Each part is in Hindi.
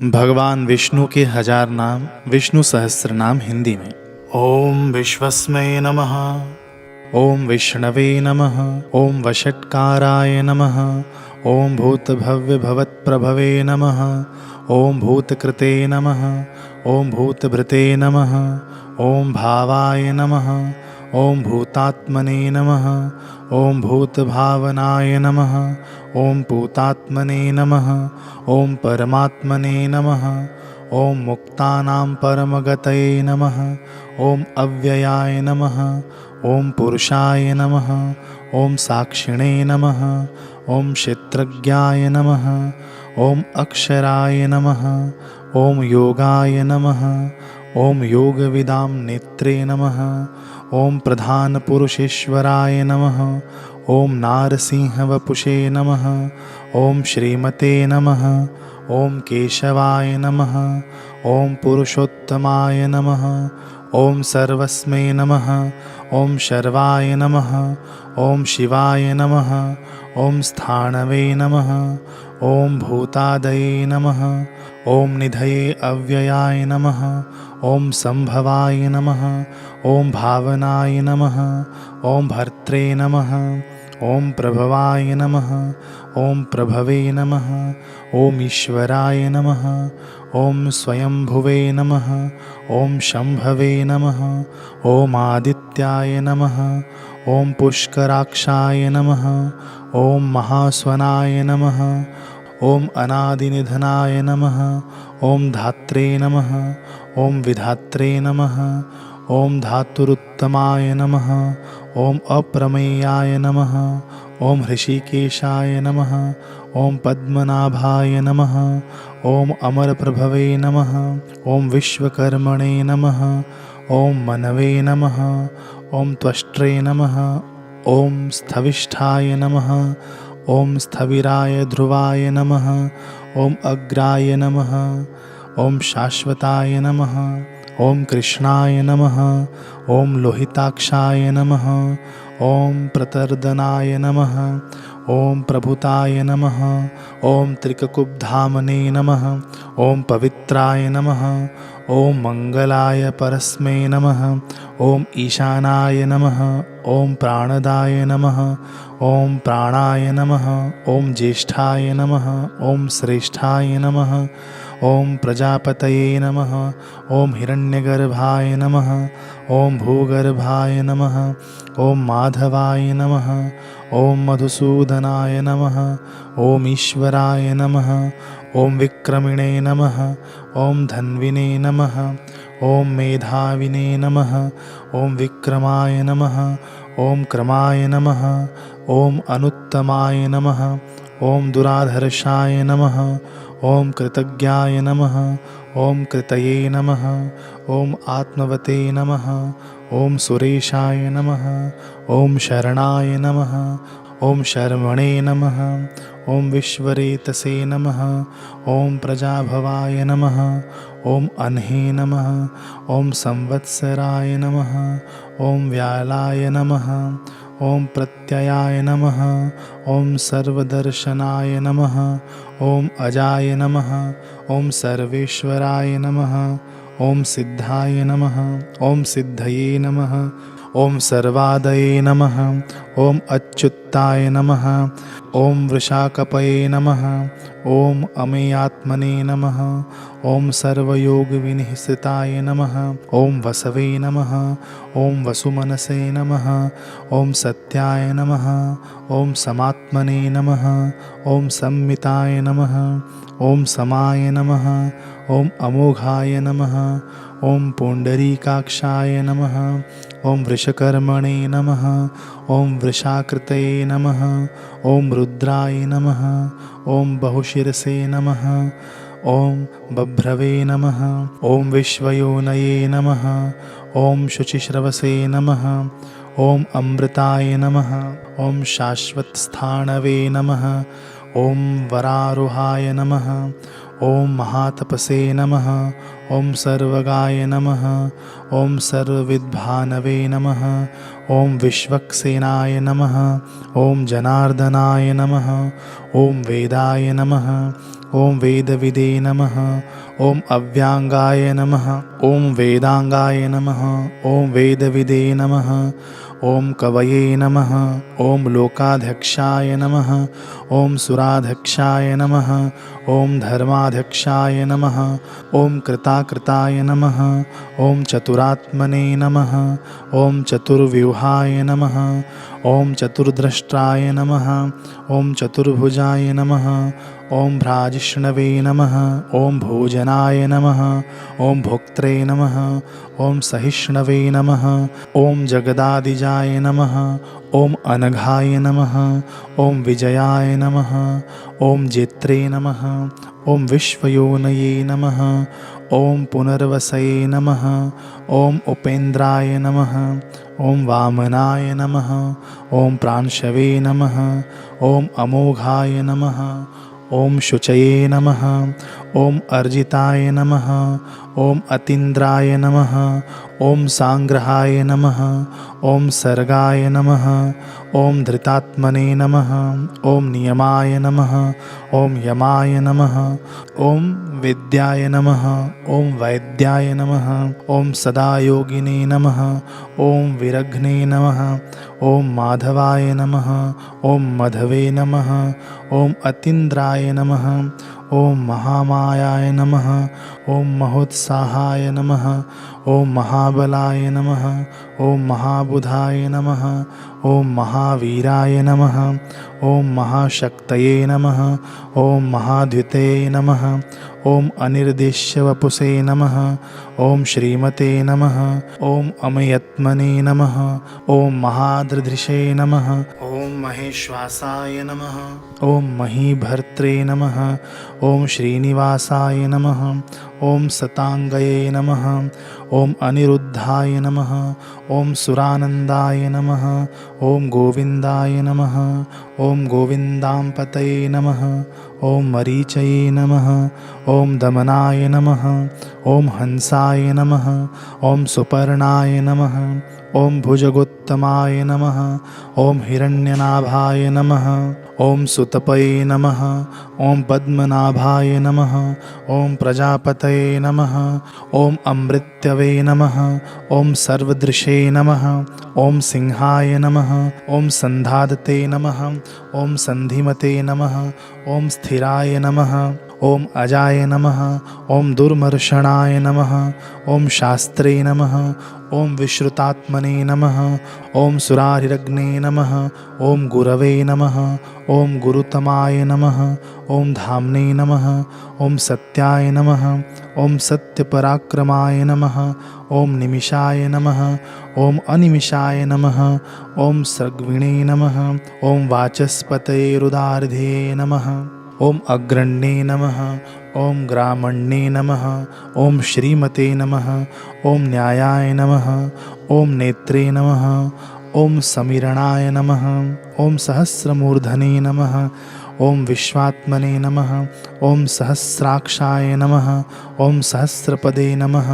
भगवान विष्णु के 1000 नाम, विष्णु सहस्त्र नाम हिंदी में। ओम विश्वस्मै नमः, ओम विष्णवे नमः, ओम वषट्काराय नमः, ओम भूतभव्य भवत्प्रभवे नमः, ओम भूतकृते नमः, ओम भूतभृते नमः, ओम भावाय नमः, ओम भूतात्मने नमः, ओम भूतभावनाय नमः, ओम पूतात्मने नमः, ओम परमात्मने नमः, ओम मुक्तानां परमगतये नमः, ओम अव्ययाय नमः, ओम पुरुषाय नमः, ओम साक्षिणे नमः, ओम क्षेत्रज्ञाय नमः, ओम अक्षराय नमः, ओम योगाय नमः, ओम योगविदां नेत्रे नमः, ओम प्रधानपुरुषेश्वराय नमः, ओम नारसिंहवपुषे नमः, ओम श्रीमते नमः, ओम केशवाय नमः, ओम पुरुषोत्तमाय नमः, ओम सर्वस्मै नमः, ओम शर्वाय नमः, ओम शिवाय नमः, ओम स्थाणवे नमः, ओम भूतादये नमः, ओम निधये अव्ययाय नमः, ओम संभवाय नमः, ओम भावनाय नमः, ओम भर्त्रे नमः, ओम प्रभवाय नमः, ओम प्रभवे नमः, ओम ईश्वराय नमः, ओम स्वयंभुवे नमः, ओम शंभवे नमः, ओम आदित्याय नमः, ओम पुष्कराक्षाय नमः, ओम महास्वनाय नमः, ओम अनादिनिधनाय नमः, ओम धात्रे नमः, ओम विधात्रे नमः, ओम धातुरुत्तमाय नमः, ओम अप्रमेयाय नमः, ओम ऋषिकेशाय नमः, ओम पद्मनाभाय नमः, ओम अमरप्रभवे नमः, ओम विश्वकर्मणे नमः, ओम मनवे नमः, ओम त्वष्ट्रे नमः, ओम स्थविष्ठाय नमः, ओम स्थविराय ध्रुवाय नमः, ओम अग्राय नमः, ओम शाश्वताय नमः, ओम कृष्णाय नमः, ओम लोहिताक्षाय नमः, ओम प्रतर्दनाय नमः, ओम प्रभुताय नमः, ओम त्रिककुब्धामने नमः, ओम पवित्राय नमः, ओम मंगलाय परस्मै नमः, ओम ईशानाय नमः, ओम प्राणदाय नमः, ओम प्राणाय नमः, ओम ज्येष्ठाय नमः, ओम श्रेष्ठाय नमः, ओम प्रजापतये नमः, ओम हिरण्यगर्भाय नमः, ओम भूगर्भाय नमः, ओम माधवाय नमः, ओम मधुसूदनाय नमः, ओम ईश्वराय नमः, ओम विक्रमिणे नमः, ओम धन्विने नमः, ओम मेधाविने नमः, ओम विक्रमाय नमः, ओम क्रमाय नमः, ओम अनुत्तमाय नमः, ओम दुराधर्षाय नमः, ओम कृतज्ञाय नमः, ओम कृतये नमः, ओम आत्मवते नमः, ओम सुरेशाय नमः, ओम शरणाय नमः, ओम शर्मणे नमः, ओम विश्वरेतसे नमः, ओम प्रजाभवाय नमः, ओम अह्ने नमः, ओम संवत्सराय नमः, ओम व्यालाय नमः, ओम प्रत्ययाय नमः, ओम सर्वदर्शनाय नमः, ओम अजाय नमः, ओम सर्वेश्वराय नमः, ओम सिद्धाय नमः, ओम सिद्धये नमः, ओम सर्वादये नमः, ओम अच्युताय नमः, ओम वृषाकपये नमः, ओम अमेयात्मने नमः, ओम सर्वयोगविनिहसिताय नमः, ओम वसवे नमः, ओम वसुमनसे नमः, ओम सत्याय नमः, ओम समात्मने नमः, ओम संमिताय नमः, ओम समाय नमः, ओम अमोघाय नमः, ओम पुंडरीकाक्षाय नमः, ओम वृषकर्मणे नमः, ओम वृषाकृतये नमः, ओम रुद्राय नमः, ओम बहुशिरसे नमः, ओम बभ्रवे नमः, ओम विश्वयोनये नमः, ओम शुचिश्रवसे नमः, ओम अमृताय नमः, ओम शाश्वतस्थाणवे नमः, ओम वरारोहाय नमः, ओम महातपसे नमः, ओम सर्वगाय नमः, ओम सर्वविद्भानवे नमः, ओम विश्वक्सेनाय नमः, ओम जनार्दनाय नमः, ओम वेदाय नमः, ॐ वेदविदे नमः। ॐ अव्यांगाय नमः। ॐ वेदांगाय नमः। ॐ वेदविदे नमः। ॐ कवये नमः। ॐ लोकाध्यक्षाय नमः। ॐ सुराध्यक्षाय नमः। ॐ धर्माध्यक्षाय नमः। ॐ कृताकृताय नमः। ॐ चतुरात्मने नमः। ॐ चतुर्व्यूहाय नमः। ॐ चतुर्द्रष्टाय नमः। ॐ चतुर्भुजाय नमः। ॐ भ्राजिष्णवे नमः। ॐ भोजनाय नमः। ॐ भोक्त्रे नमः। ॐ सहिष्णवे नमः। ॐ जगदादिजाय नमः। ॐ अनघाय नमः। ॐ विजयाय नमः। ॐ जेत्रे नमः। ॐ विश्वयोनये नमः। ॐ पुनर्वसये नमः। ॐ उपेन्द्राय नमः। ॐ वामनाय नमः। ॐ प्रांशवे नमः। ॐ अमोघाय नमः। ॐ शुचये नमः। ॐ अर्जिताय नमः। ॐ अतीन्द्राय नमः। ॐ सांग्रहाय नमः। ॐ सर्गाय नमः। ॐ धृतात्मने नमः। ॐ नियमाय नमः। ॐ यमाय नमः। ॐ विद्याय नमः। ॐ वैद्याय नमः। ॐ सदायोगिने नमः। ॐ विरघ्ने नमः। ॐ माधवाय नमः। ॐ मधवे नमः। ॐ अतीन्द्राय नमः। ॐ महामायाय नमः। ॐ महोत्साहाय नमः। ॐ महाबलाय नमः। ॐ महाबुधाय नमः। ॐ महावीराय नमः। ॐ महाशक्तये नमः। ॐ महाद्युते नमः। ॐ अनिर्देश्यवपुषे नमः। ॐ श्रीमते नमः। ॐ अमयत्मने नमः। ॐ महादृधृषे नमः। ॐ महेश्वासाय नमः। ॐ महीभर्त्रे नमः। ॐ श्रीनिवासाय नमः। ॐ सताङ्गये नमः। ॐ अनिरुद्धाय नमः। ॐ सुरानन्दाय नमः। ॐ गोविन्दाय नमः। ॐ गोविन्दाम्पतये नमः। ॐ मरीचये नमः। ॐ दमनाय नमः। ॐ हंसाय नमः। ॐ सुपर्णाय नमः। ॐ भुजगोत्तमाय नमः। ॐ हिरण्यनाभाय नमः। ॐ सुतपये नमः। ॐ पद्मनाभाय नमः। ॐ प्रजापतये नमः। ॐ अमृत्यवे नमः। ॐ सर्वदृशे नमः। ॐ सिंहाय नमः। ॐ सन्धादते नमः। ॐ सन्धिमते नमः। ॐ स्थिराय नमः। ॐ अजाय नमः। ॐ दुर्मर्षणाय नमः। ॐ शास्त्रे नमः। ॐ विश्रुतात्मने नमः। ॐ सुरारिरग्ने नमः। ॐ गुरवे नमः। ॐ गुरुतमाय नमः। ॐ धाम्ने नमः। ॐ सत्याय नमः। ॐ सत्यपराक्रमाय नमः। ॐ निमिषाय नमः। ॐ अनिमिषाय नमः। ॐ सृग्विणे नमः। ॐ वाचस्पतये रुदार्धे नमः। ॐ अग्रण्ये नमः। ॐ ग्रामण्ये नमः। ॐ श्रीमते नमः। ॐ न्यायाय नमः। ॐ नेत्रे नमः। ॐ समीरणाय नमः। ॐ सहस्रमूर्धने नमः। ॐ विश्वात्मने नमः। ॐ सहस्राक्षाय नमः। ॐ सहस्रपदे नमः।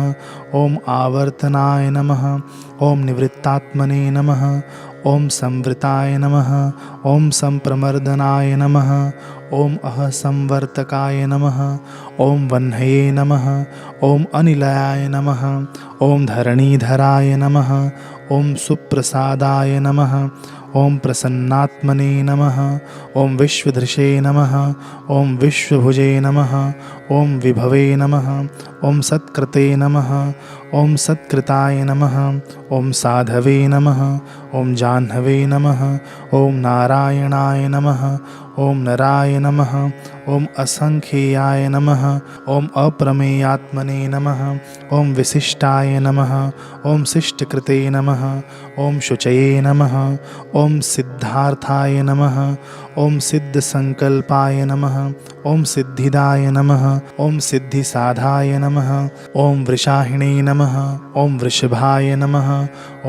ॐ आवर्तनाय नमः। ॐ निवृत्तात्मने नमः। ॐ संवृताय नमः। ॐ संप्रमर्दनाय नमः। ॐ अहसंवर्तकाय नमः। ॐ वह्नये नमः। ॐ अनिलयाय नमः। ॐ धरणीधराय नमः। ॐ सुप्रसादाय नमः। ॐ प्रसन्नात्मने नमः। ॐ विश्वधृषे नमः। ॐ विश्वभुजे नमः। ॐ विभवे नमः। ॐ सत्कृते नमः। ॐ सत्कृताय नमः। ॐ साधवे नमः। ॐ जाह्नवे नमः। ॐ नारायणाय नमः। ॐ नराय नमः। ॐ असंख्येयाय नमः। ॐ अप्रमेयात्मने नमः। ॐ विशिष्टाय नमः। ॐ शिष्टकृते नमः। ॐ शुचये नमः। ॐ सिद्धार्थाय नमः। ॐ सिद्धसंकल्पाय नमः। ॐ सिद्धिदाय नमः। ॐ सिद्धिसाधाय नमः। ॐ वृषाहिणे नमः। ॐ वृषभाय नमः।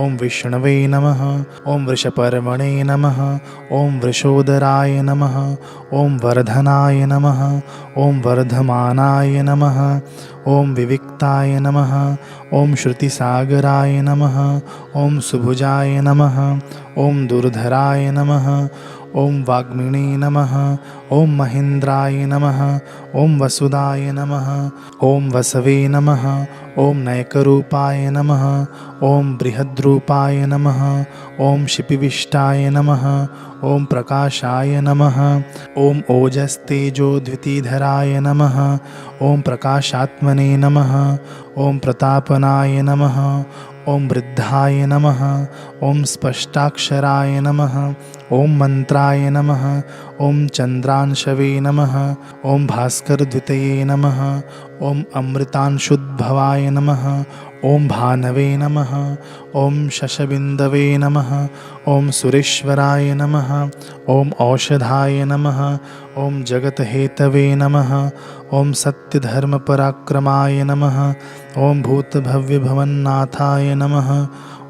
ॐ विष्णवे नमः। ॐ वृषपर्वणे नमः। ॐ वृषोदराय नमः। ॐ वर्धनाय नमः। ॐ वर्धमानाय नमः। ॐ विविक्ताय नमः। ॐ श्रुतिसागराय नमः। ॐ सुभुजाय नमः। ॐ दुर्धराय नमः। ॐ वाग्मिणे नमः। ॐ महेन्द्राय नमः। ॐ वसुदाय नमः। ॐ वसवे नमः। ॐ नैकरूपाय नमः। ॐ बृहद्रूपाय नमः। ॐ शिपिविष्टाय नमः। ॐ प्रकाशाय नमः। ॐ ओजस्तेजोद्युतिधराय नमः। ॐ प्रकाशात्मने नमः। ॐ प्रतापनाय नमः। ॐ वृद्धाय नमः। ॐ स्पष्टाक्षराय नमः। ॐ मन्त्राय नमः। ॐ चन्द्रांशवे नमः। ॐ भास्करद्वितये नमः। ॐ अमृतांशुद्भवाय नमः। ॐ भानवे नमः। ॐ शशबिन्दवे नमः। ॐ सुरेश्वराय नमः। ॐ औषधाय नमः। ॐ जगत्हेतवे नमः। ॐ सत्यधर्मपराक्रमाय नमः। ॐ भूतभव्यभवन्नाथाय नमः।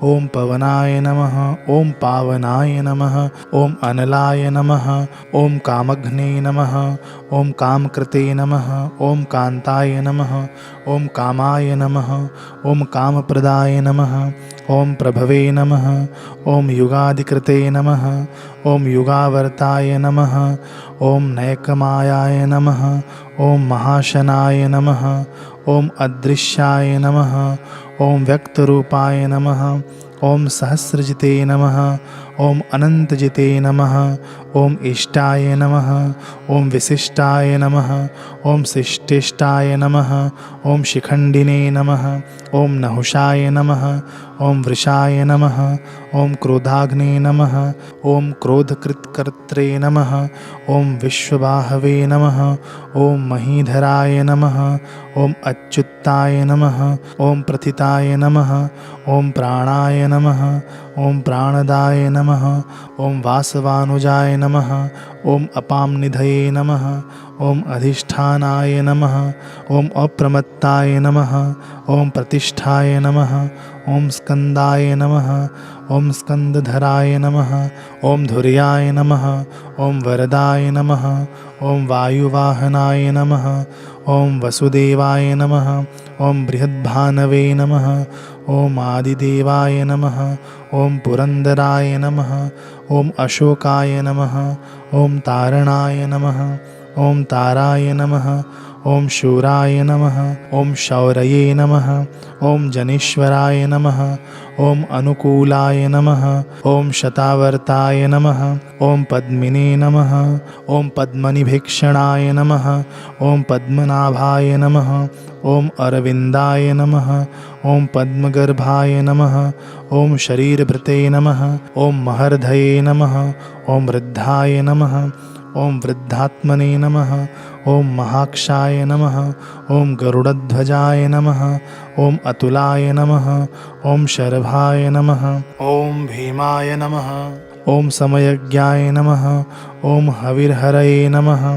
ॐ पवनाय नमः। ॐ पावनाय नमः। ॐ अनलाय नमः। ॐ कामघ्ने नमः। ॐ कामकृते नमः। ॐ कान्ताय नमः। ॐ कामाय नमः। ॐ कामप्रदाय नमः। ॐ प्रभवे नमः। ॐ युगादिकृते नमः। ॐ युगावर्ताय नमः। ॐ नैकमायाय नमः। ॐ महाशनाय नमः। ॐ अदृश्याय नमः। ॐ व्यक्तरूपाय नमः। ॐ सहस्रजिते नमः। ॐ अनन्तजिते नमः। ॐ इष्टाय नमः। ॐ विशिष्टाय नमः। ॐ शिष्टिष्टाय नमः। ॐ शिखण्डिने नमः। ॐ नहुषाय नमः। ॐ वृषाय नमः। ॐ क्रोधाग्ने नमः। ॐ क्रोधकृत्कर्त्रे नमः। ॐ विश्वबाहवे नमः। ॐ महीधराय नमः। ॐ अच्युताय नमः। ॐ प्रथिताय नमः। ॐ प्राणाय नमः। ॐ प्राणदाय नमः। ॐ वासवानुजाय नमः। ॐ अपांनिधये नमः। ॐ अधिष्ठानाय नमः। ॐ अप्रमत्ताय नमः। ॐ प्रतिष्ठाय नमः। ॐ स्कन्दाय नमः। ॐ स्कन्दधराय नमः। ॐ धुर्याय नमः। ॐ वरदाय नमः। ॐ वायुवाहनाय नमः। ॐ वसुदेवाय नमः। ॐ बृहद्भानवे नमः। ॐ आदिदेवाय नमः। ॐ पुरन्दराय नमः। ॐ अशोकाय नमः। ॐ तारणाय नमः। ॐ ताराय नमः। ॐ शूराय नमः। ॐ शौरये नमः। ॐ जनेश्वराय नमः। ॐ अनुकूलाय नमः। ॐ शतावर्ताय नमः। ॐ पद्मिने नमः। ॐ पद्मनिभीक्षणाय नमः। ॐ पद्मनाभाय नमः। ॐ अरविन्दाय नमः। ॐ पद्मगर्भाय नमः। ॐ शरीरभृते नमः। ॐ महर्धये नमः। ॐ वृद्धाय नमः। ॐ वृद्धात्मने नमः। ॐ महाक्षाय नमः। ॐ गरुडध्वजाय नमः। ॐ अतुलाय नमः। ॐ शर्भाय नमः। ॐ भीमाय नमः। ॐ समयज्ञाय नमः। ॐ हविर्हरये नमः।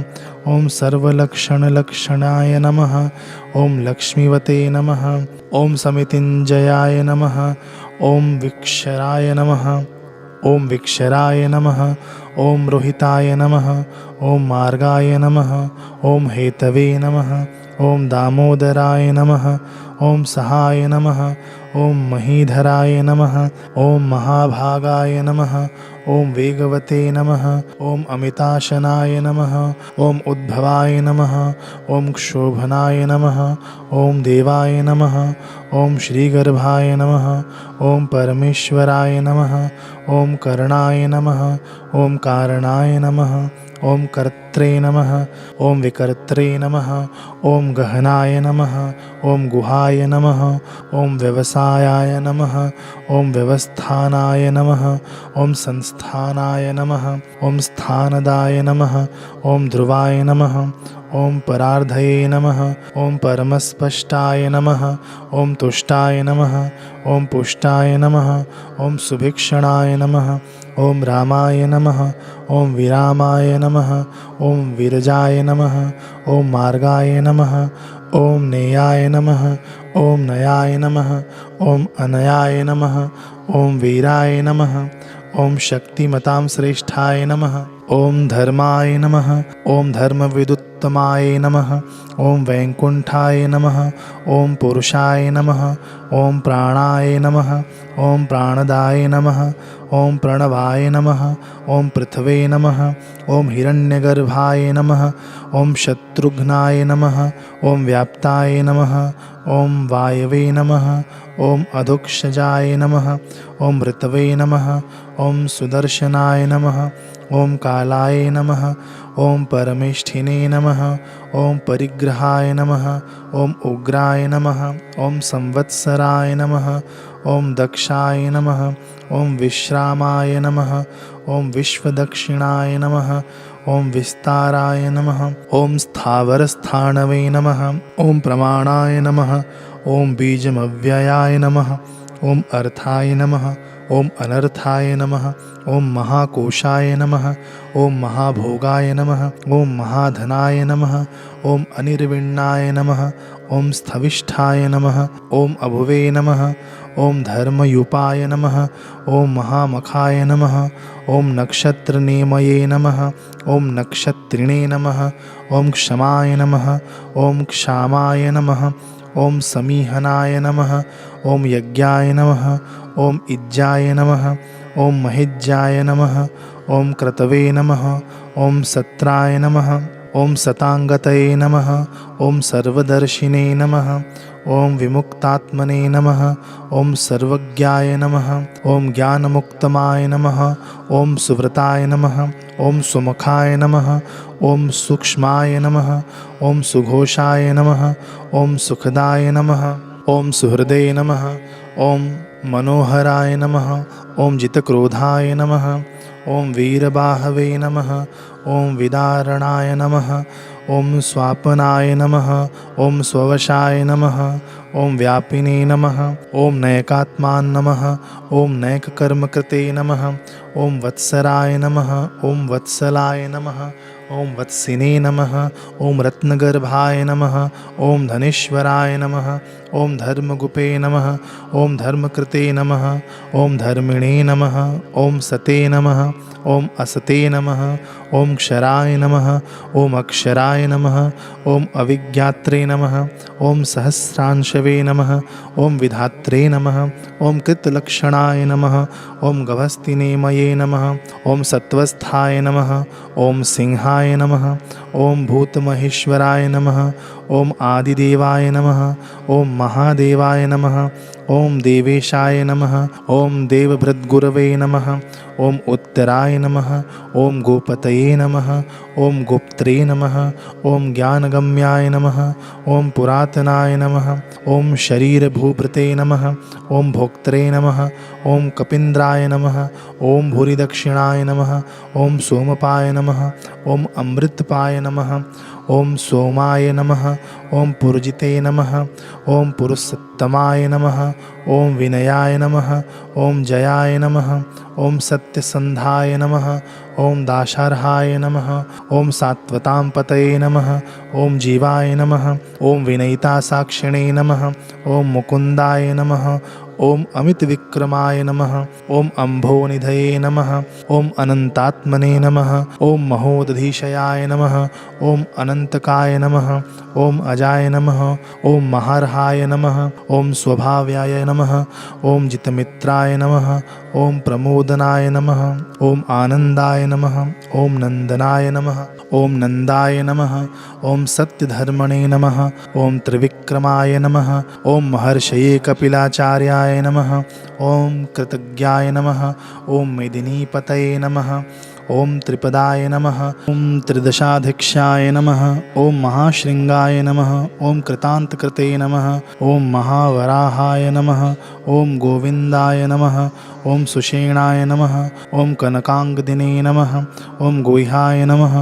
ॐ सर्वलक्षणलक्षणाय नमः। ॐ लक्ष्मीवते नमः। ॐ समितिञ्जयाय नमः। ॐ विक्षराय नमः। ॐ विक्षराय नमः। ॐ रोहिताय नमः। ॐ मार्गाय नमः। ॐ हेतवे नमः। ॐ दामोदराय नमः। ॐ सहाय नमः। ॐ महीधराय नमः। ॐ महाभागाय नमः। ॐ वेगवते नमः। ॐ अमिताशनाय नमः। ॐ उद्भवाय नमः। ॐ क्षोभनाय नमः। ॐ देवाय नमः। ॐ श्रीगर्भाय नमः। ॐ परमेश्वराय नमः। ॐ करणाय नमः। ॐ कारणाय नमः। ॐ कर्त्रे नमः। ॐ विकर्त्रे नमः। ॐ गहनाय नमः। ॐ गुहाय नमः। ॐ व्यवसायाय नमः। ॐ व्यवस्थानाय नमः। ॐ संस्थानाय नमः। ॐ स्थानदाय नमः। ॐ ध्रुवाय नमः। ॐ परार्धये नमः। ॐ परमस्पष्टाय नमः। ॐ तुष्टाय नमः। ॐ पुष्टाय नमः। ॐ सुभिक्षणाय नमः। ॐ रामाय नमः। ॐ विरामाय नमः। ॐ विरजाय नमः। ॐ मार्गाय नमः। ॐ नेयाय नमः। ॐ नयाय नमः। ॐ अनयाय नमः। ॐ वीराय नमः। ॐ शक्तिमतां श्रेष्ठाय नमः। ॐ धर्माय नमः। ॐ धर्मविदुत् ज्ञानमुत्तमाय नमः। ॐ वैकुण्ठाय नमः। ॐ पुरुषाय नमः। ॐ प्राणाय नमः। ॐ प्राणदाय नमः। ॐ प्रणवाय नमः। ॐ पृथ्वे नमः। ॐ हिरण्यगर्भाय नमः। ॐ शत्रुघ्नाय नमः। ॐ व्याप्ताय नमः। ॐ वायवे नमः। ॐ अधोक्षजाय नमः। ॐ ऋतवे नमः। ॐ सुदर्शनाय नमः। ॐ कालाय नमः। ॐ परमेष्ठिने नमः। ॐ परिग्रहाय नमः। ॐ उग्राय नमः। ॐ संवत्सराय नमः। ॐ दक्षाय नमः। ॐ विश्रामाय नमः। ॐ विश्वदक्षिणाय नमः। ॐ विस्ताराय नमः। ॐ स्थावरस्थाणवे नमः। ॐ प्रमाणाय नमः। ॐ बीजमव्ययाय नमः। ॐ अर्थाय नमः। ॐ अनर्थाय नमः। ॐ महाकोशाय नमः। ॐ महाभोगाय नमः। ॐ महाधनाय नमः। ॐ अनिर्विण्णाय नमः। ॐ स्थविष्ठाय नमः। ॐ अभुवे नमः। ॐ धर्मयुपाय नमः। ॐ महामखाय नमः। ॐ नक्षत्रनेमये नमः। ॐ नक्षत्रिणे नमः। ॐ क्षमाय नमः। ॐ क्षामाय नमः। ॐ समीहनाय नमः। ॐ यज्ञाय नमः। ॐ इज्जाय नमः। ॐ महिज्जाय नमः। ॐ क्रतवे नमः। ॐ सत्राय नमः। ॐ सताङ्गतये नमः। ॐ सर्वदर्शिने नमः। ॐ विमुक्तात्मने नमः। ॐ सर्वज्ञाय नमः। ॐ ज्ञानमुक्तमाय नमः। ॐ सुव्रताय नमः। ॐ सुमुखाय नमः। ॐ सूक्ष्माय नमः। ॐ सुघोषाय नमः। ॐ सुखदाय नमः। ॐ सुहृदे नमः। ॐ मनोहराय नमः। ॐ जितक्रोधाय नमः। ॐ वीरबाहवे नमः। ॐ विदारणाय नमः। ॐ स्वापनाय नमः। ॐ स्ववशाय नमः। ॐ व्यापिने नमः। ॐ नैकात्मान् नमः। ॐ नैककर्मकृते नमः। ॐ वत्सराय नमः। ॐ वत्सलाय नमः। ॐ वत्सिने नमः। ॐ रत्नगर्भाय नमः। ॐ धनेश्वराय नमः। ॐ धर्मगुपे नमः। ॐ धर्मकृते नमः। ॐ धर्मिणे नमः। ॐ सते नमः। ॐ असते नमः। ॐ क्षराय नमः। ॐ अक्षराय नमः। ॐ अविज्ञात्रे नमः। ॐ सहस्रांशवे नमः। ॐ विधात्रे नमः। ॐ कृतलक्षणाय नमः। ॐ गभस्तिनेमये नमः। ॐ सत्वस्थाय नमः। ॐ सिंहाय नमः। ॐ भूतमहेश्वराय नमः। ॐ आदिदेवाय नमः। ॐ महादेवाय नमः। ॐ देवेशाय नमः। ॐ देवभृद्गुरवे नमः। ॐ उत्तराय नमः। ॐ गोपतये नमः। ॐ गुप्त्रे नमः। ॐ ज्ञानगम्याय नमः। ॐ पुरातनाय नमः। ॐ शरीरभूभृते नमः। ॐ भोक्त्रे नमः। ॐ कपीन्द्राय नमः। ॐ भूरिदक्षिणाय नमः। ॐ सोमपाय नमः। ॐ अमृतपाय नमः। ॐ सोमाय नमः। ॐ पुरजिते नमः। ॐ पुरुषोत्तमाय नमः। ॐ विनयाय नमः। ॐ जयाय नमः। ॐ सत्यसन्धाय नमः। ॐ दाशार्हाय नमः। ॐ सात्वतां पतये नमः। ॐ जीवाय नमः। ॐ विनयितासाक्षिणे नमः। ॐ मुकुन्दाय नमः। ॐ अमितविक्रमाय नमः। ॐ अम्भोनिधये नमः। ॐ अनन्तात्मने नमः। ॐ महोदधीशयाय नमः। ॐ अनन्तकाय नमः। ॐ अजाय नमः। ॐ महार्हाय नमः। ॐ स्वभाव्याय नमः। ॐ जितमित्राय नमः। ॐ प्रमोदनाय नमः। ॐ आनन्दाय नमः। ॐ नन्दनाय नमः। ॐ नन्दाय नमः। ॐ सत्यधर्मणे नमः। ॐ त्रिविक्रमाय नमः। ॐ महर्षये कपिलाचार्याय नमः। ॐ कृतज्ञाय नमः। ॐ मेदिनीपतये नमः। ॐ त्रिपदाय नमः। ॐ त्रिदशाध्यक्षाय नमः। ॐ महाशृङ्गाय नमः। ॐ कृतान्तकृते नमः। ॐ महावराहाय नमः। ॐ गोविन्दाय नमः। ॐ सुषेणाय नमः। ॐ कनकाङ्गदिने नमः। ॐ गुह्याय नमः।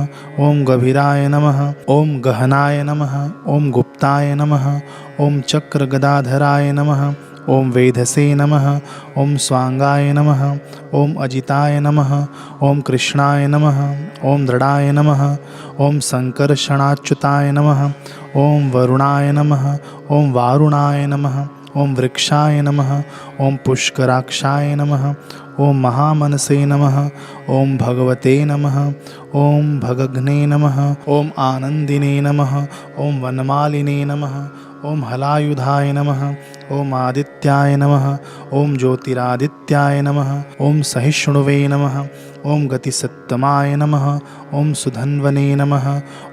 ॐ गभीराय नमः। ॐ गहनाय नमः। ॐ गुप्ताय नमः। ॐ चक्रगदाधराय नमः। ॐ वेधसे नमः। ॐ स्वाङ्गाय नमः। ॐ अजिताय नमः। ॐ कृष्णाय नमः। ॐ दृढाय नमः। ॐ सङ्कर्षणाच्युताय नमः। ॐ वरुणाय नमः। ॐ वारुणाय नमः। ॐ वृक्षाय नमः। ॐ पुष्कराक्षाय नमः। ॐ महामनसे नमः। ॐ भगवते नमः। ॐ भगघ्ने नमः। ॐ आनन्दिने नमः। ॐ वनमालिने नमः। ॐ हलायुधाय नमः। ॐ आदित्याय नमः। ॐ ज्योतिरादित्याय नमः। ॐ सहिष्णुवे नमः। ॐ गतिसत्तमाय नमः। ॐ सुधन्वने नमः।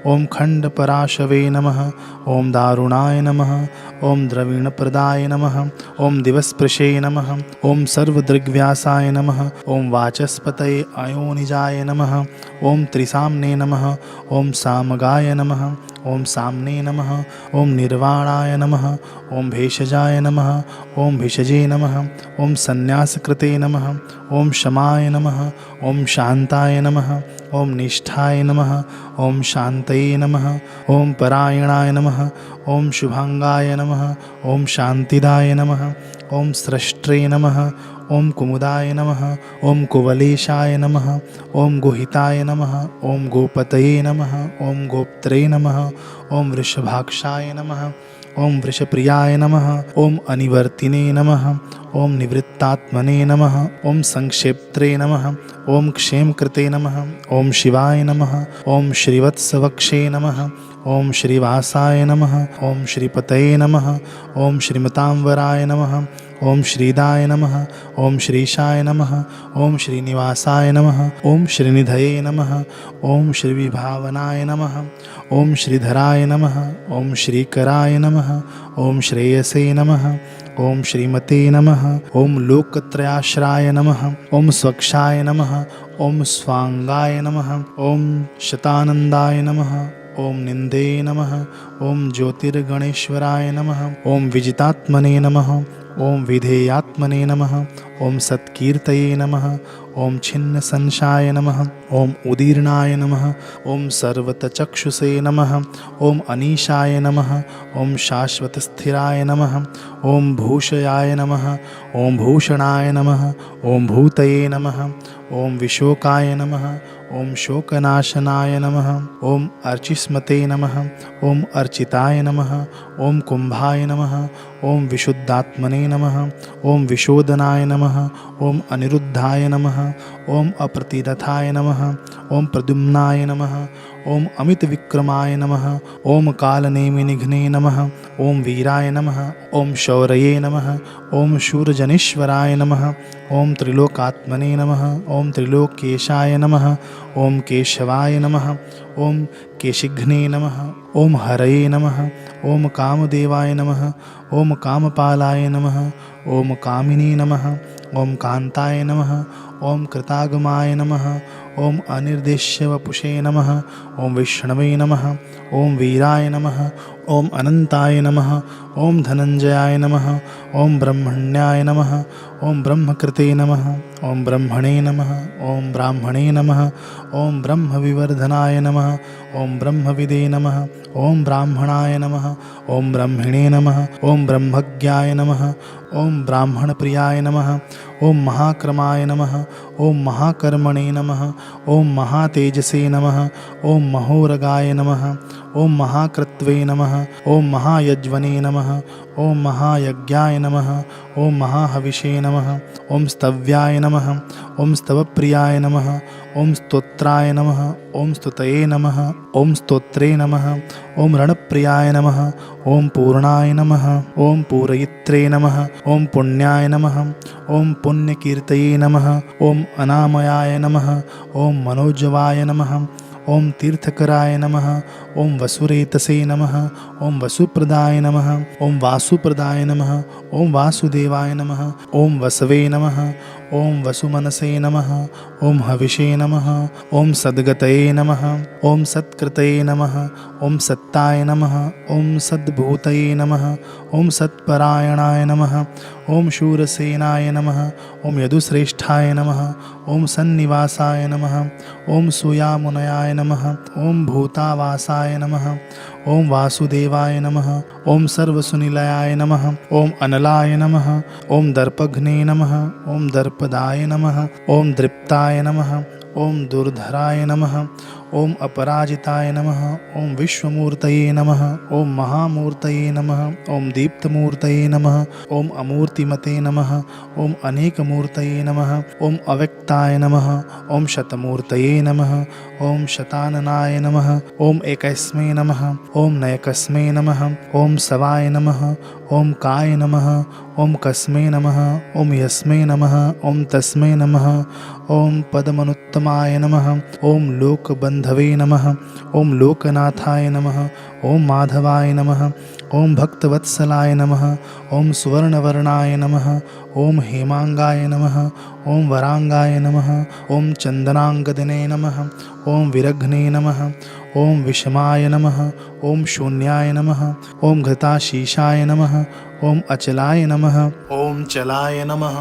ॐ खण्डपराशवे नमः। ॐ दारुणाय नमः। ॐ द्रविणप्रदाय नमः। ॐ दिवस्पृशे नमः। ॐ सर्वदृग्व्यासाय नमः। ॐ वाचस्पतये अयोनिजाय नमः। ॐ त्रिसाम्ने नमः। ॐ सामगाय नमः। ॐ साम्ने नमः। ॐ निर्वाणाय नमः। ॐ भेषजाय नमः। ॐ भिषजे नमः। ॐ सन्न्यासकृते नमः। ॐ शमाय नमः। ॐ शान्ताय नमः। ॐ निष्ठाय नमः। ॐ शान्तये नमः। ॐ परायणाय नमः। ॐ शुभाङ्गाय नमः। ॐ शान्तिदाय नमः। ॐ स्रष्ट्रे नमः। ॐ कुमुदाय नमः। ॐ कुवलेशाय नमः। ॐ गुहिताय नमः। ॐ गोपतये नमः। ॐ गोप्त्रे नमः। ॐ वृषभाक्षाय नमः। ॐ वृषप्रियाय नमः। ॐ अनिवर्तिने नमः। ॐ निवृत्तात्मने नमः। ॐ संक्षेप्त्रे नमः। ॐ क्षेमकृते नमः। ॐ शिवाय नमः। ॐ श्रीवत्सवक्षे नमः। ॐ श्रीवासाय नमः। ॐ श्रीपतये नमः। ॐ श्रीमतांवराय नमः। ॐ श्रीदाय नमः। ॐ श्रीशाय नमः। ॐ श्रीनिवासाय नमः। ॐ श्रीनिधये नमः। ॐ श्रीविभावनाय नमः। ॐ श्रीधराय नमः। ॐ श्रीकराय नमः। ॐ श्रेयसे नमः। ॐ श्रीमते नमः। ॐ लोकत्रयाश्राय नमः। ॐ स्वक्षाय नमः। ॐ स्वाङ्गाय नमः। ॐ शतानन्दाय नमः। ॐ निन्दे नमः। ॐ ज्योतिर्गणेश्वराय नमः। ॐ विजितात्मने नमः। ॐ विधेयात्मने नमः। ॐ सत्कीर्तये नमः। ॐ छिन्नसंशाय नमः। ॐ उदीर्णाय नमः। ॐ सर्वतचक्षुषे नमः। ॐ अनीशाय नमः। ॐ शाश्वतस्थिराय नमः। ॐ भूषयाय नमः। ॐ भूषणाय नमः। ॐ भूतये नमः। ॐ विशोकाय नमः। ॐ शोकनाशनाय नमः। ॐ अर्चिस्मते नमः। ॐ अर्चिताय नमः। ॐ कुम्भाय नमः। ॐ विशुद्धात्मने नमः। ॐ विशोदनाय नमः। ॐ अनिरुद्धाय नमः। ॐ अप्रतिरथाय नमः। ॐ प्रद्युम्नाय नमः। ॐ अमितविक्रमाय नमः। ॐ कालनेमिनिघ्ने नमः। ॐ वीराय नमः। ॐ शौर्ये नमः। ॐ शूरजनीश्वराय नमः। ॐ त्रिलोकात्मने नमः। ॐ त्रिलोकेशाय नमः। ॐ केशवाय नमः। ॐ केशिघ्ने नमः। ॐ हरये नमः। ॐ कामदेवाय नमः। ॐ कामपालाय नमः। ॐ कामिनी नमः। ॐ कान्ताय नमः। ॐ कृतागमाय नमः। ॐ अनिर्देश्यवपुषे नमः। ॐ विष्णवे नमः। ॐ वीराय नमः। ॐ अनन्ताय नमः। ॐ धनञ्जयाय नमः। ॐ ब्रह्मण्याय नमः। ॐ ब्रह्मकृते नमः। ॐ ब्रह्मणे नमः। ॐ ब्राह्मणे नमः। ॐ ब्रह्मविवर्धनाय नमः। ॐ ब्रह्मविदे नमः। ॐ ब्राह्मणाय नमः। ॐ ब्रह्मिणे नमः। ॐ ब्रह्मज्ञाय नमः। ॐ ब्राह्मणप्रियाय नमः। ॐ महाक्रमाय नमः। ॐ महाकर्मणे नमः। ॐ महातेजसे नमः। ॐ महोरगाय नमः। ॐ महाकृत्वे नमः। ॐ महायज्वने नमः। ॐ महायज्ञाय नमः। ॐ महाहविषे नमः। ॐ स्तव्याय नमः। ॐ स्तवप्रियाय नमः। ॐ स्तोत्राय नमः। ॐ स्तुतये नमः। ॐ स्तोत्रे नमः। ॐ रणप्रियाय नमः। ॐ पूर्णाय नमः। ॐ पूरयित्रे नमः। ॐ पुण्याय नमः। ॐ पुण्यकीर्तये नमः। ॐ अनामयाय नमः। ॐ मनोजवाय नमः। ॐ तीर्थकराय नमः। ॐ वसुरेतसे नमः। ॐ वसुप्रदाय नमः। ॐ वासुप्रदाय नमः। ॐ वासुदेवाय नमः। ॐ वसवे नमः। ॐ वसुमनसे नमः। ॐ हविषे नमः। ॐ सद्गतये नमः। ॐ सत्कृतये नमः। ॐ सत्ताय नमः। ॐ सद्भूतये नमः। ॐ सत्परायणाय नमः। ॐ शूरसेनाय नमः। ॐ यदुश्रेष्ठाय नमः। ॐ सन्निवासाय नमः। ॐ सूयामुनयाय नमः। ॐ भूतावासाय नमः। ॐ वासुदेवाय नमः। ॐ सर्वसुनिलयाय नमः। ॐ अनलाय नमः। ॐ दर्पघ्ने नमः। ॐ दर्पदाय नमः। ॐ दृप्ताय नमः। ॐ दुर्धराय नमः। ओम अपराजिताय नमः। ओम विश्वमूर्तये नमः। ओम महामूर्तये नमः। ओम दीप्तमूर्तये नमः। ओम अमूर्तिमते नमः। ओम अनेकमूर्तये नमः। ओम अव्यक्ताय नमः। ओम शतमूर्तये नमः। ओम शताननाय नमः। ओम एकस्मै नमः। ओम नयकस्मै नमः। ओम सवाय नमः। ओम काय नमः। ओम कस्मै नमः। ओम यस्मै नमः। ओम तस्मै नमः। ओम पदमनुत्तमाय नमः। ओम लोकबन्धवे नमः। ओम लोकनाथाय नमः। ओम माधवाय नमः। ओम भक्तवत्सलाय नमः। ओम सुवर्णवर्णाय नमः। ओम हेमांगाय नमः। ओम वरांगाय नमः। ओम चन्दनाङ्गदने नमः। ओम विरघ्ने नमः। ओम विषमाय नमः। ओम शून्याय नमः। ओम घृताशीषाय नमः। ओम अचलाय नमः। ओम चलाय नमः।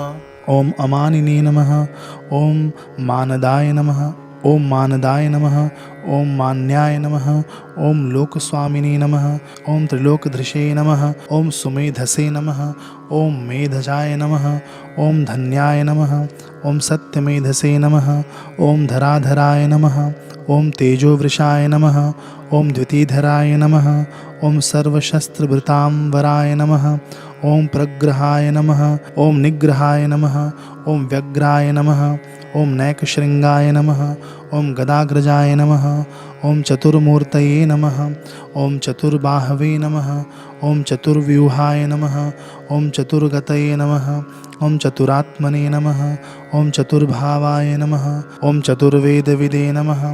ओम अमानिने नमः। ओम मानदाय नमः। ओम मानदाय नमः। ओम मान्याय नमः। ओम लोकस्वामिने नमः। ओम त्रिलोकधृषे नमः। ओम सुमेधसे नमः। ओम मेधजाय नमः। ओम धन्याय नमः। ओम सत्यमेधसे नमः। ओम धराधराय नमः। ओम तेजोवृषाय नमः। ओम द्युतिधराय नमः। ओम सर्वशस्त्रभृतांबराय नमः। ओम प्रग्रहाय नमः। ओम निग्रहाय नमः। ओम व्यग्राय नमः। ओम नैकशृंगाय नमः। ओम गदाग्रजाय नमः। ओम चतुर्मूर्तये नमः। ओम चतुर्बाहवे नमः। ओम चतुर्व्यूहाय नमः। ओम चतुर्गतये नमः। ओम चतुरात्मने नमः। ओम चतुर्भावाय नमः। ओम चतुर्वेदविदे नमः।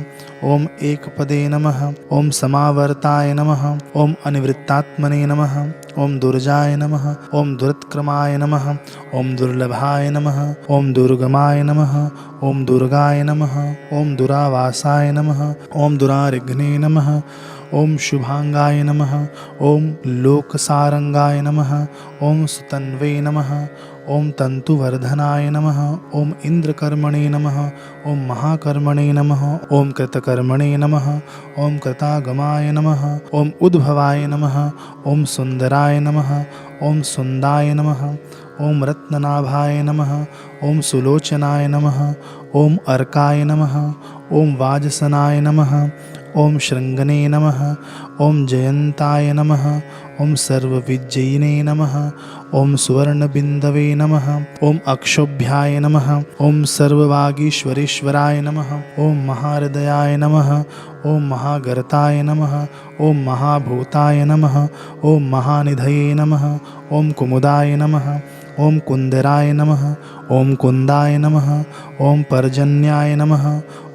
ओम एकपदे नमः। ओम समावर्ताय नमः। ओम अनिवृत्तात्मने नमः। ओम दुर्जाय नमः। ओम दुरत्क्रमाय नमः। ओम दुर्लभाय नमः। ओम दुर्गमाय नमः। ओम दुर्गाय नमः। ओम दुरावासाय नमः। ओम दुरारिघ्ने नमः। ओम शुभांगाय नमः। ओम लोकसारंगाय नमः। ओम सुतन्वे नमः। ओम तंतुवर्धनाय नमः। ओम इंद्रकर्मणे नमः। ओम महाकर्मणे नमः। ओम कृतकर्मणे नमः। ओम कृतागमाय नमः। ओम उद्भवाय नमः। ओम सुंदराय नमः। ओम सुंदाय नमः। ओम रत्ननाभाय नमः। ओम सुलोचनाय नमः। ओम अर्काय नमः। ओम वाजसनाय नमः। ओम शृंगने नमः। ओम जयंताय नमः। ओम सर्वविजयिने नमः। ओम सुवर्णबिंदवे नमः। ओम अक्षोभ्याय नमः। ओम सर्ववागीश्वरेश्वराय नमः। ओम महाहृदयाय नमः। ओम महागर्ताय नमः। ओम महाभूताय नमः। ओम महानिधये नमः। ओम कुमुदाय नमः। ओम कुंदराय नमः। ओम कुंदाय नमः। ओम पर्जन्याय नमः।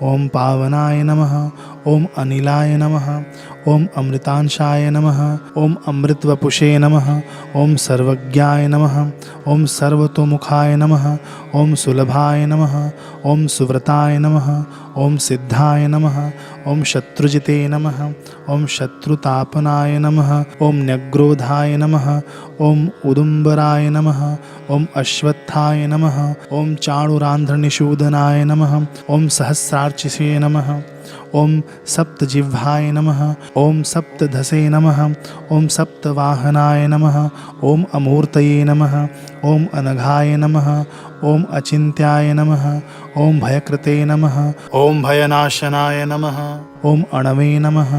ओम पावनाय नमः। ओम अनिलाय नमः। ओम अमृतांशाय नमः। ओम अमृतवपुषे नमः। ओम सर्वज्ञाय नमः। ओम सर्वतोमुखाय नमः। ओम सुलभाय नमः। ओम सुव्रताय नमः। ओम सिद्धाय नमः। ओम शत्रुजिते नमः। ओम शत्रुतापनाय नमः। ओम न्यग्रोधाय नमः। ओम उदुम्बराय नमः। ओम अश्वत्थाय नमः। ओम चाणुरान्ध्रनिषूदनाय नमः। ओम सहस्रार्चिसे नमः। ओम सप्तजिह्वाय नमः। ओम सप्तधसे नमः। ओम सप्तवाहनाय नमः। ओम अमूर्तये नमः। ओम अनघाय नमः। ओम अचिन्त्याय नमः। ओम भयकृते नमः। ओम भयनाशनाय नमः। ओम अणवे नमः।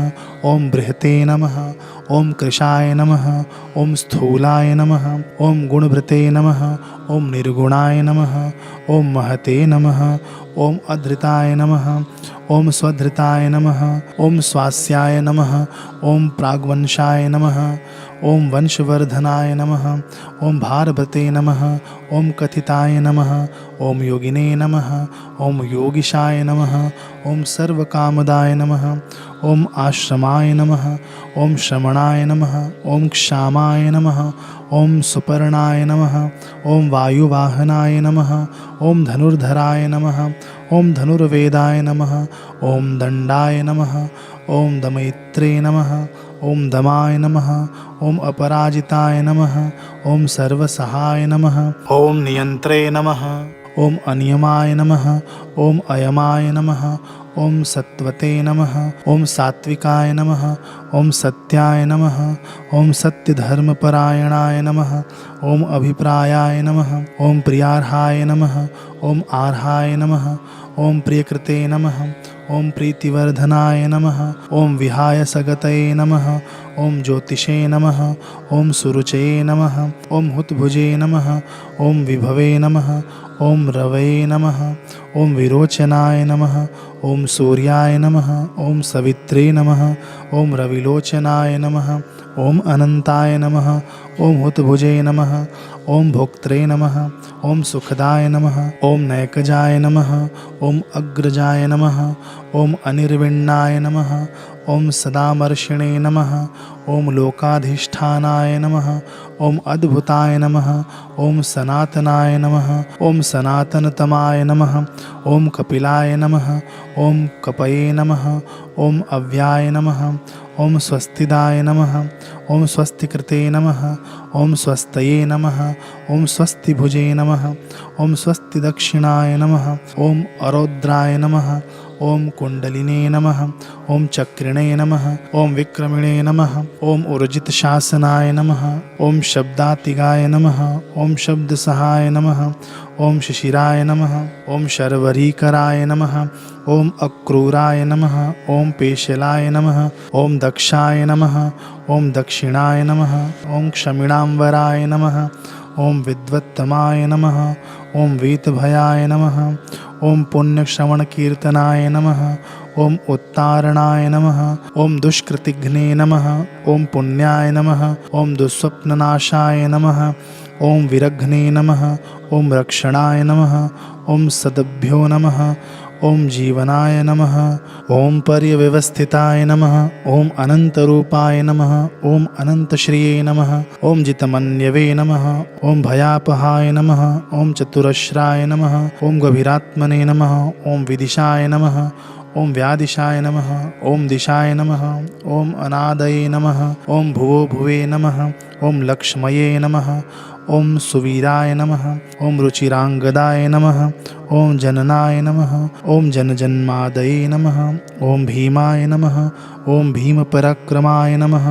ओम बृहते नमः। ओम कृशाय नमः। ओम स्थूलाय नमः। ओम गुणभृते नमः। ओम निर्गुणाय नमः। ओम महते नमः। ओम अधृताय नमः। ओम स्वधृताय नमः। ओम स्वास्याय नमः। ओम प्राग्वंशाय नमः। ओम वंशवर्धनाय नमः। ओम भारभते नमः। ओम कथिताय नमः। ओम योगिने नमः। ओम योगिशाय नमः। ओम सर्वकामदाय नमः। ओम आश्रमाय नमः। ओम श्रमणाय नमः। ओम क्षामाय नमः। ओम सुपर्णाय नमः। ओम वायुवाहनाय नमः। ओम धनुर्धराय नमः। ओम धनुर्वेदाय नमः। ओम दंडाय नमः। ओम दमैत्रे नमः। ओम दमाय नमः। ओम अपराजिताय नमः। ओम सर्वसहाय नमः। ओम नियंत्रे नमः। ओम अनियमाय नमः। ओम अयमाय नमः। ओम सत्वते नमः। ओम सात्विकाय नमः। ओम सत्याय नमः। ओम सत्यधर्मपरायणाय नमः। ओम अभिप्रायाय नमः। ओम प्रियार्हाय नमः। ओम आर्हाय नमः। ओम प्रियकृते नमः। ॐ प्रीतिवर्धनाय नमः। ॐ विहायसगतये नमः। ॐ ज्योतिषे नमः। ॐ सुरुचये नमः। ॐ हुतभुजे नमः। ॐ विभवे नमः। ॐ रवये नमः। ॐ विरोचनाय नमः। ॐ सूर्याय नमः। ॐ सवित्रे नमः। ॐ रविलोचनाय नमः। ॐ अनन्ताय नमः। ॐ हुतभुजे नमः। ॐ भोक्त्रे नमः। ॐ सुखदाय नमः। ॐ नैकजाय नमः। ॐ अग्रजाय नमः। ॐ अनिर्विण्णाय नमः। ॐ सदामर्षिणे नमः। ॐ लोकाधिष्ठानाय नमः। ॐ अद्भुताय नमः। ॐ सनातनाय नमः। ॐ सनातनतमाय नमः। ॐ कपिलाय नमः। ॐ कपये नमः। ॐ अव्याय नमः। ॐ स्वस्तिदाय नमः। ॐ स्वस्तिकृते नमः। ॐ स्वस्तये नमः। ॐ स्वस्तिभुजे नमः। ॐ स्वस्तिदक्षिणाय नमः। ॐ अरौद्राय नमः। ॐ कुण्डलिने नमः। ॐ चक्रिणे नमः। ॐ विक्रमिणे नमः। ॐ ऊर्जितशासनाय नमः। ॐ शब्दातिगाय नमः। ॐ शब्दसहाय नमः। ॐ शिशिराय नमः। ॐ शर्वरीकराय नमः। ॐ अक्रूराय नमः। ॐ पेशलाय नमः। ॐ दक्षाय नमः। ॐ दक्षिणाय नमः। ॐ क्षमिणाम्बराय नमः। ॐ विद्वत्तमाय नमः। ॐ वीतभयाय नमः। ॐ पुण्यश्रवणकीर्तनाय नमः। ॐ उत्तारणाय नमः। ॐ दुष्कृतिघ्ने नमः। ॐ पुण्याय नमः। ॐ दुःस्वप्ननाशाय नमः। ॐ विरघ्ने नमः। ॐ रक्षणाय नमः। ॐ सद्भ्यो नमः। ॐ जीवनाय नमः। ॐ पर्यव्यवस्थिताय नमः। ॐ अनन्तरूपाय नमः। ॐ अनन्तश्रिये नमः। ॐ जितमन्यवे नमः। ॐ भयापहाय नमः। ॐ चतुरश्राय नमः। ॐ गभीरात्मने नमः। ॐ विदिशाय नमः। ॐ व्यादिशाय नमः। ॐ दिशाय नमः। ॐ अनादये नमः। ॐ भुवो भुवे नमः। ॐ लक्ष्मये नमः। ॐ सुवीराय नमः। ॐ रुचिराङ्गदाय नमः। ॐ जननाय नमः। ॐ जनजन्मादये नमः। ॐ भीमाय नमः। ॐ भीमपराक्रमाय नमः।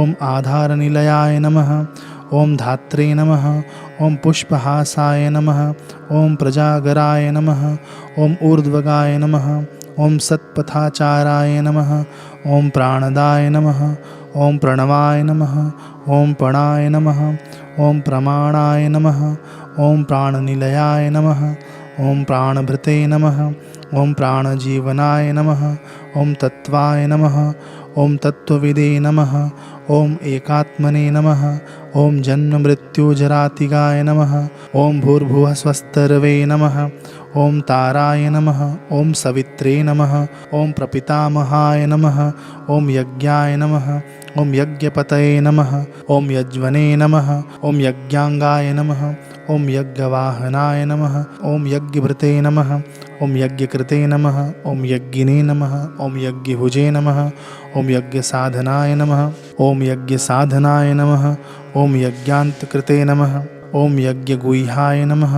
ॐ आधारनिलयाय नमः। ॐ धात्रे नमः। ॐ पुष्पहासाय नमः। ॐ प्रजागराय नमः। ॐ ऊर्ध्वगाय नमः। ॐ सत्पथाचाराय नमः। ॐ प्राणदाय नमः। ॐ प्रणवाय नमः। ॐ पणाय नमः। ॐ प्रमाणाय नमः। ॐ प्राणनिलयाय नमः। ॐ प्राणभृते नमः। ॐ प्राणजीवनाय नमः। ॐ तत्त्वाय नमः। ॐ तत्त्वविदे नमः। ॐ एकात्मने नमः। ॐ जन्ममृत्युजरातिगाय नमः। ॐ भूर्भुवः स्वस्तरवे नमः। ॐ ताराय नमः। ॐ सवित्रे नमः। ॐ प्रपितामहाय नमः। ॐ यज्ञाय नमः। ॐ यज्ञपतये नमः। ॐ यज्वने नमः। ॐ यज्ञाङ्गाय नमः। ॐ यज्ञवाहनाय नमः। ॐ यज्ञभृते नमः। ॐ यज्ञकृते नमः। ॐ यज्ञिने नमः। ॐ यज्ञभुजे नमः। ॐ यज्ञसाधनाय नमः। ॐ यज्ञसाधनाय नमः। ॐ यज्ञान्तकृते नमः। ॐ यज्ञगुह्याय नमः।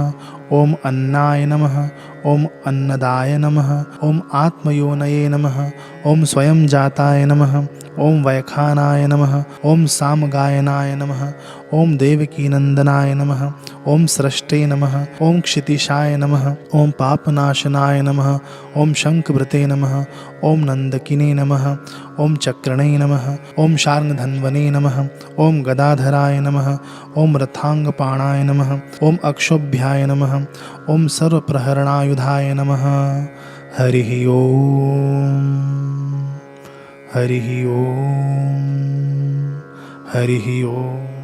ॐ अन्नाय नमः। ॐ अन्नदाय नमः। ॐ आत्मयोनये नमः। ॐ स्वयं जाताय नमः। ॐ वैखानाय नमः। ॐ सामगायनाय नमः। ॐ देवकीनन्दनाय नमः। ॐ स्रष्टे नमः। ॐ क्षितिशाय नमः। ॐ पापनाशनाय नमः। ॐ शङ्खभृते नमः। ॐ नन्दकिने नमः। ॐ चक्रणे नमः। ॐ शार्ङ्गधन्वने नमः। ॐ गदाधराय नमः। ॐ रथाङ्गपाणाय नमः। ॐ अक्षोभ्याय नमः। ॐ सर्वप्रहरणायुधाय नमः। हरिः ओम्। हरिः ओम्। हरिः ओम्।